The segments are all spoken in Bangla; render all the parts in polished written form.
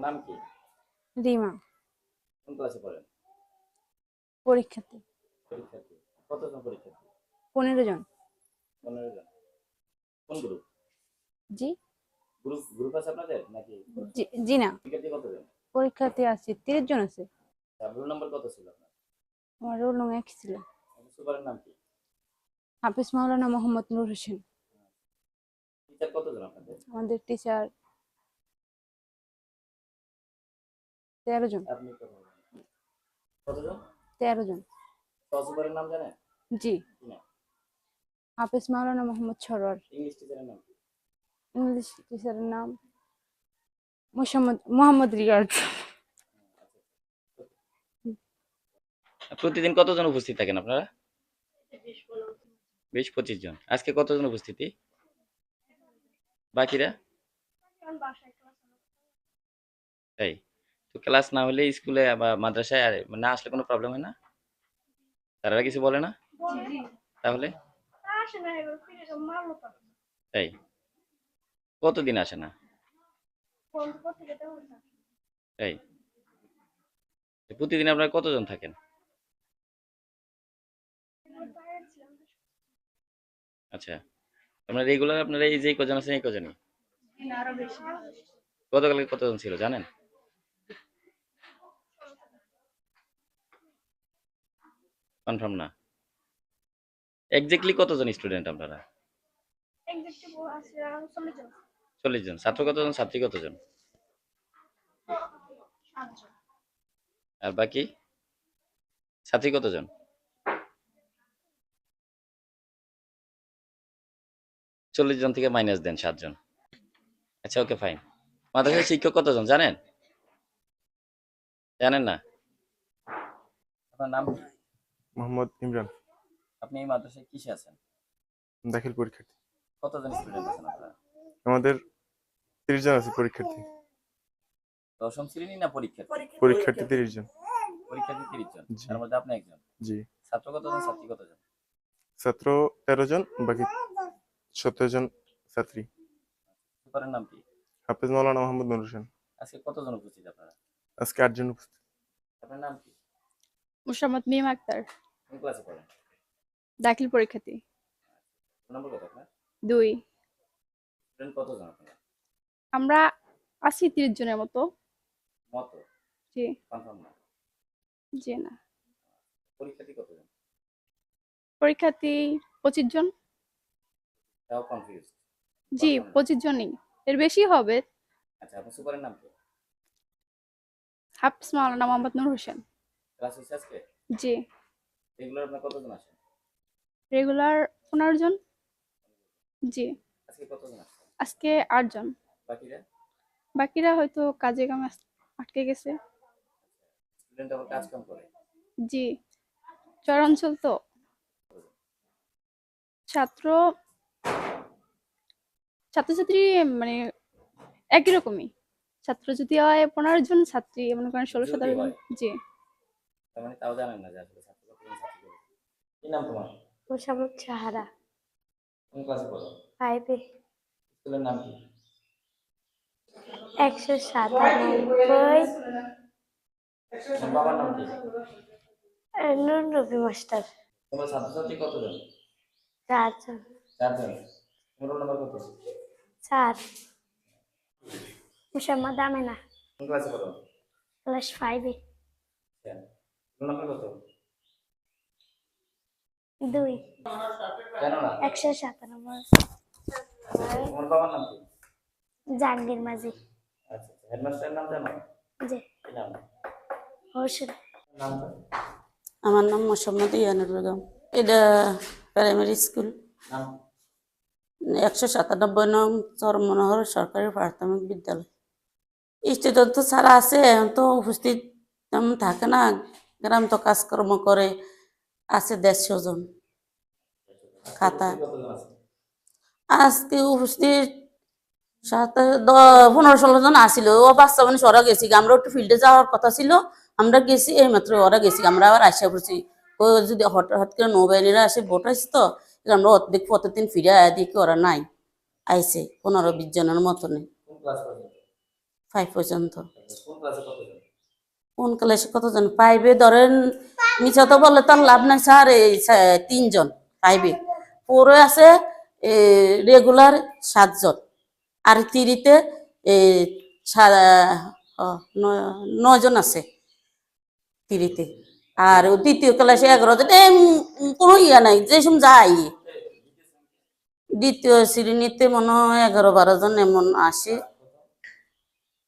নাম কি? রিমা। কোন ক্লাসে পড়েন? পরীক্ষাতে পরীক্ষার্থী। কতজন পরীক্ষার্থী? 15 জন। 15 জন। কোন গ্রুপ? জি গ্রুপ আছে আপনাদের নাকি? জি জি না, পরীক্ষার্থী কতজন? পরীক্ষাতে আছে 30 জন আছে। রোল নাম্বার কত ছিল আপনার? আমার রোল নং 1 ছিল। সুপারের নাম কি? হাফিজ মাওলানা মোহাম্মদ নূর হোসেন। টিচার কতজন আপনাদের? আমাদের টিচার 13 জন। আপনি কতজন? 13 জন। সুপারের নাম জানেন? জি। কি নাম? হাফিজ মাওলানা মোহাম্মদ সরোয়ার। ইংলিশ টিচারের নাম কি? ইংলিশ টিচারের নাম মোহাম্মদ রিয়াজ। প্রতিদিন কতজন উপস্থিত থাকেন আপনারা? 20-25 জন। আজকে কতজন উপস্থিতি? বাকিরা? তাই তো ক্লাস না হলে স্কুলে বা মাদ্রাসায় আর না আসলে কোনো প্রবলেম হয় না? তারা কিছু বলে না? তাহলে তাই কতদিন আসে না? তাই প্রতিদিন আপনারা কতজন থাকেন? আচ্ছা, আপনারা রেগুলার আপনারা এই যে কজন আছেন এই কজনই? গতকালকে কতজন ছিল জানেন? কনফার্ম না? এক্স্যাক্টলি কতজন স্টুডেন্ট আপনারা? 40 জন। ছাত্র কতজন, ছাত্রী কতজন? আর বাকি ছাত্রী কতজন? 40 জন থেকে মাইনাস দেন 7 জন। আচ্ছা, ওকে, ফাইন। মাদ্রাসার শিক্ষক কতজন জানেন? জানেন না? আপনার নাম কি? মোহাম্মদ ইমরান। আপনি এই মাদ্রাসায় কিসে আছেন? দাখিল পরীক্ষার্থী। কতজন স্টুডেন্ট আছেন আপনারা? আমাদের 30 জন আছে পরীক্ষার্থী। দশম শ্রেণী না পরীক্ষার্থী? পরীক্ষার্থী 30 জন। পরীক্ষার্থী 30 জন। জি। তার মধ্যে আপনি একজন। জি। ছাত্র কতজন, ছাত্রী কতজন? ছাত্র 13 জন, বাকি 17 জন ছাত্রী। সুপারের নাম কি? হাফেজ মাওলানা মোহাম্মদ নূর হোসেন। আজকে কতজন উপস্থিত আপনারা? আজকে 8 জন উপস্থিত। আপনার নাম কি? মুশাম্মদ মিম আক্তার। কোন ক্লাসে পড়েন? দাখিল পরীক্ষাতে নম্বর কত আপনার? 2। স্টুডেন্ট কতজন আপনারা? আমরা আছি 30 জনের মতো। মতো? জি। কনফার্ম না? জি না। পরীক্ষার্থী কতজন? পরীক্ষার্থী 25 জন। তাও কনফিউজ? জি, 25 জনই। এর বেশি হবে। আচ্ছা, আপনার সুপারের নাম কি? হাফিজ মাওলানা মোহাম্মদ নূর হোসেন। ক্লাস হচ্ছে আজকে? জি। রেগুলার আপনার কতজন আসেন? রেগুলার 15 জন। জি। আজকে কতজন আসছেন? আজকে 8 জন। বাকিরা? বাকিরা হয়তো কাজে কামে আটকে গেছে। স্টুডেন্ট আবার কাজ কাম করে? জি, চরাঞ্চল তো। ছাত্রছাত্রী মানে একই রকমই। ছাত্র যদি হয় 15 জন, ছাত্রী মনে করেন 16-17 জন। জি। তার মানে তাও জানেন না যে আসলে ছাত্র কতজন, ছাত্রী কতজন। কি নাম তোমার? মোসাম্মদ সাহারা। কোন ক্লাসে পড়ো? 5 এ। স্কুলের নাম কি? 197। তোমার বাবার নাম কি? নূর নবী মাস্টার। তোমার ছাত্রছাত্রী কতজন? 4 জন। 4 জন। তোমার রোল নাম্বার কত? 4। মোসাম্মদ আমেনা। কোন ক্লাসে পড়ো? ক্লাস 5 এ। আচ্ছা, রোল নাম্বার কত? 2। জানো না? 197। তোমার বাবার নাম কি? জাহাঙ্গীর মাঝি। আচ্ছা, হেডমাস্টারের নাম জানো? জি। কি নাম? হোসেন। নামটা? আমার নাম মোসাম্মদ ইয়ানুর বেগম। এটা প্রাইমারি স্কুল। নাম? 197 নং চরমনোহর সরকারি প্রাথমিক বিদ্যালয়। স্টুডেন্ট তো ছাড়া আছে, এখন তো উপস্থিত তেমন থাকে না। গ্রাম তো কাজকর্ম করে। আছে 150 জন খাতা। আজকে উপস্থিত 15-16 জন আসিল। ও বাচ্চা মানে ওরা গেছি, আমরা একটু ফিল্ডে যাওয়ার কথা ছিল, আমরা গেছি, এই মাত্র ওরা গেছি, আমরা আবার আসা পড়ছি। ও যদি হঠাৎ করে নৌবাহিনীরা আসে ভোট আসছে তো আমরা অর্ধেক প্রতিদিন ফিরে দেখি ওরা নাই, আইসে 15-20 জনের মতো নেই। 5 পর্যন্ত। কোন ক্লাসে কতজন? ফাইভে ধরেন, মিছা তো বললে তো আর লাভ নাই স্যার, এই 3 জন ফাইভে। ফোরে আছে রেগুলার 7 জন, আর 3-তে 9 জন আছে 3-তে। আর দ্বিতীয় ক্লাসে 11 জন। কোনো ইয়া নাই, যে সময় যাই। দ্বিতীয় শ্রেণীতে মনে হয় 11-12 জন এমন আসে।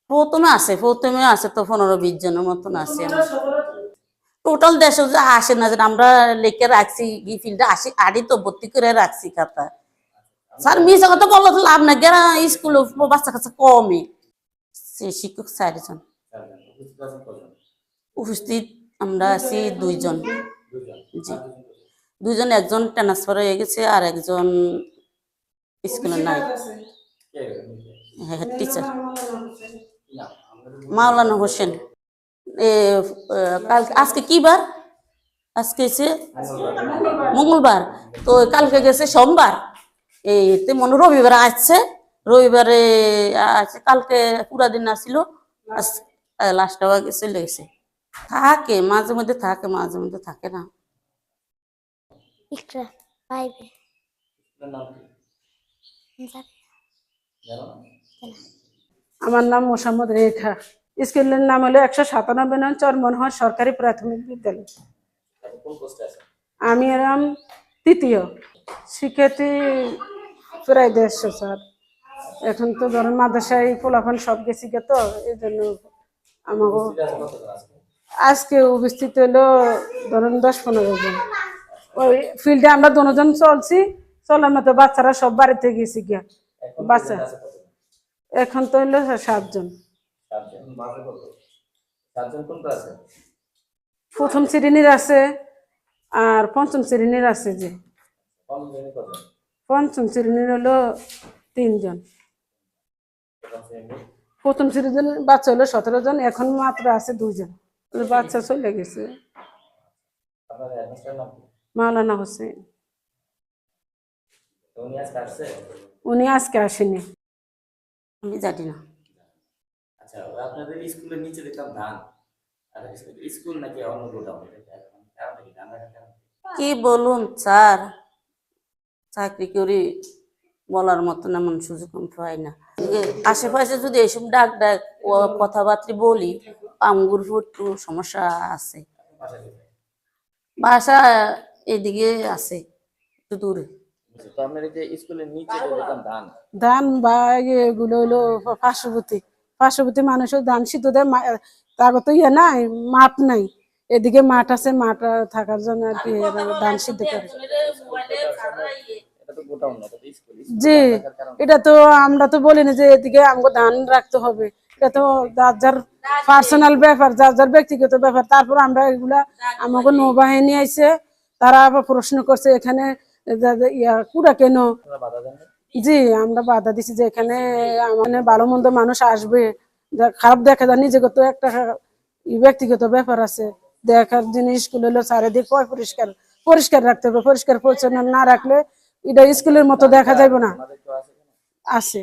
প্রথমে আছে তো 15-20 জনের মতন আছে। টোটাল দেশে যে আসে না, যে আমরা লেখে রাখছি ফিল্ডে আসি, আড়ি তো ভর্তি করে রাখছি খাতা। স্যার মিশা কথা বললো তো লাভ নাই, গেরা স্কুলে বাচ্চা কাচ্চা কমই। শিক্ষক 4 জন। উপস্থিত আমরা আছি 2 জন। জি, 2 জন, একজন ট্রান্সফার হয়ে গেছে আর একজন স্কুলে নাই, হেড টিচার মাওলানা হোসেন। আজকে কি বার? আজকে এসে মঙ্গলবার, তো কালকে গেছে সোমবার, এইতে মনে রবিবার আসছে। রবিবারে আছে, কালকে পুরা দিন আসছিল, লাস্ট আওয়ার চলে গেছে। থাকে মাঝে মধ্যে থাকে, মাঝে মধ্যে থাকে না। ইকরা 5-এ। আমার নাম মোসাম্মদ রেখা। স্কুলের নাম হলো 197 নং চরমনোহর সরকারি প্রাথমিক বিদ্যালয়। আমি এরম 3য় শিক্ষার্থী, প্রায় 150 স্যার। এখন তো ধরেন মাদ্রাসায় ফলাফল সব গেছি গে, তো এই জন্য আমাকে আজকে উপস্থিত হলো ধরেন 10-15 জন। ওই ফিল্ডে আমরা 2 জন চলছি, চলার মতো বাচ্চারা সব বাড়িতে গেছি গিয়া। বাচ্চা এখন তো হলো 7 জন। প্রথম শ্রেণীর আছে আর পঞ্চম শ্রেণীর আছে। যে পঞ্চম শ্রেণীর হলো 3 জন। প্রথম শ্রেণীর বাচ্চা হলো 17 জন, এখন মাত্র আছে 2 জন। বাচ্চা চলে গেছে। মাওলানা হোসেন। উনি আজকে আসেনি। আমি জানি না। আচ্ছা, আপনাদের স্কুলের নিচে দেখলাম ধান, আর স্কুল নাকি অন্য গোডাউন, কি বলুন স্যার, চাকরি করি বলার মতন এমন সুযোগ আমি পাই না। আশেপাশে যদি এইসব ডাক ও কথাবার্তা বলি, আঙ্গুর একটু সমস্যা আছে। বাসা এদিকে আছে, একটু দূরে। তো আপনার যে স্কুলের নিচে দেখলাম ধান, ধান বা এগুলো হলো পার্শ্ববর্তী মানুষের ধান সিদ্ধ দেয়। তার তো ইয়ে নাই, মাঠ নাই। এদিকে মাঠ আছে, মাঠ থাকার জন্য আর কি ধান সিদ্ধ করে। এটা তো গোডাউন না, এটা তো স্কুল। জি, এটা তো আমরা তো বলি না যে এদিকে আমাকে ধান রাখতে হবে। এটা তো যার যার পার্সোনাল ব্যাপার, যার যার ব্যক্তিগত ব্যাপার। তারপর আমরা এগুলা আমাকে নৌবাহিনী আইছে, তারা আবার প্রশ্ন করছে এখানে কুড়া কেন। জি, আমরা বাধা দিছি যে এখানে মানে ভালো মন্দ মানুষ আসবে, খারাপ দেখা যায়, নিজেকে তো একটা ব্যক্তিগত ব্যাপার আছে, দেখার জিনিস। স্কুল হলো চারিদিক পরিষ্কার রাখতে হবে। পরিষ্কার পরিচ্ছন্ন না রাখলে এটা স্কুলের মতো দেখা যাবে না। আছে।